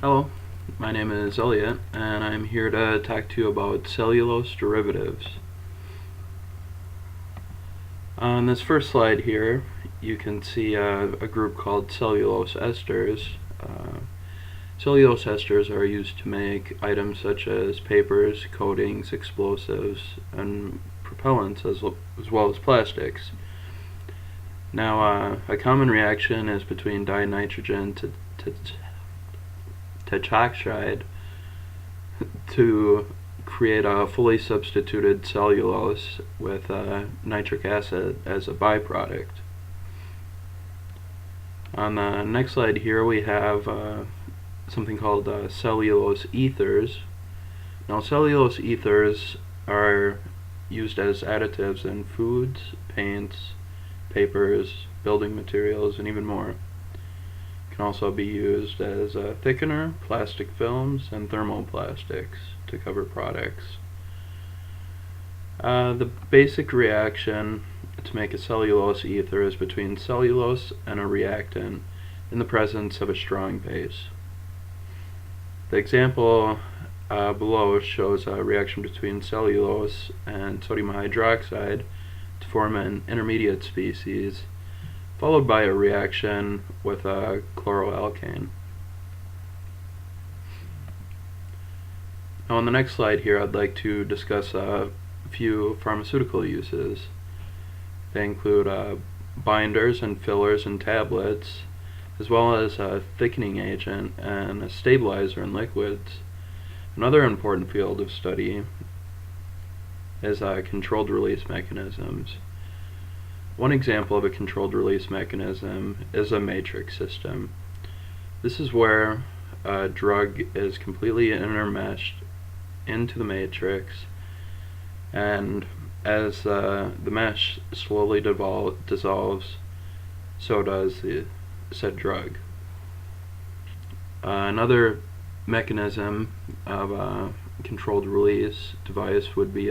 Hello, my name is Elliot, and I'm here to talk to you about cellulose derivatives. On this first slide here, you can see a group called cellulose esters. Cellulose esters are used to make items such as papers, coatings, explosives, and propellants, as well as plastics. Now, a common reaction is between dinitrogen tetroxide to create a fully substituted cellulose with nitric acid as a byproduct. On the next slide here we have something called cellulose ethers. Now cellulose ethers are used as additives in foods, paints, papers, building materials, and even more. It can also be used as a thickener, plastic films, and thermoplastics to cover products. The basic reaction to make a cellulose ether is between cellulose and a reactant in the presence of a strong base. The example below shows a reaction between cellulose and sodium hydroxide to form an intermediate species, followed by a reaction with a chloroalkane. Now on the next slide here I'd like to discuss a few pharmaceutical uses. They include binders and fillers in tablets, as well as a thickening agent and a stabilizer in liquids. Another important field of study is controlled release mechanisms. One example of a controlled release mechanism is a matrix system. This is where a drug is completely intermeshed into the matrix, and as the mesh slowly dissolves, so does the said drug. Another mechanism of a controlled release device would be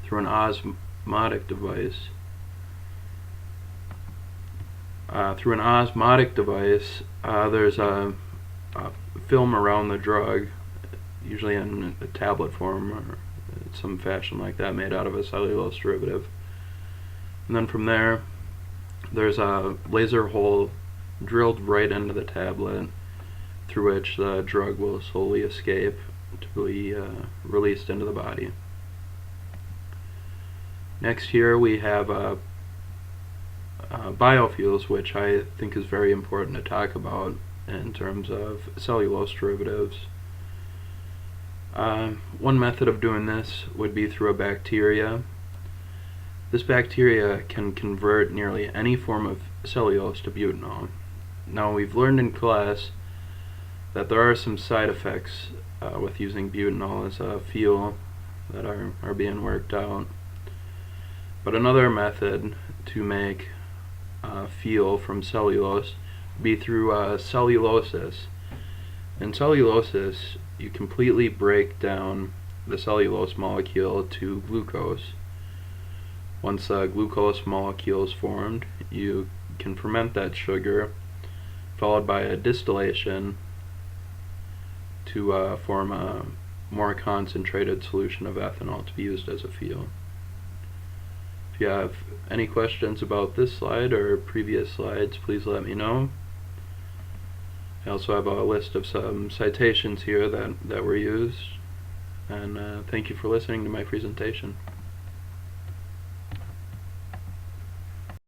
through an osmotic device. Through an osmotic device, there's a film around the drug, usually in a tablet form or some fashion like that, made out of a cellulose derivative. And then from there, there's a laser hole drilled right into the tablet, through which the drug will slowly escape to be released into the body. Next here we have biofuels, which I think is very important to talk about in terms of cellulose derivatives. One method of doing this would be through a bacteria. This bacteria can convert nearly any form of cellulose to butanol. Now we've learned in class that there are some side effects with using butanol as a fuel that are being worked out. But another method to make fuel from cellulose would be through cellulosis. In cellulosis, you completely break down the cellulose molecule to glucose. Once a glucose molecule is formed, you can ferment that sugar, followed by a distillation to form a more concentrated solution of ethanol to be used as a fuel. If you have any questions about this slide or previous slides, please let me know. I also have a list of some citations here that were used, and thank you for listening to my presentation.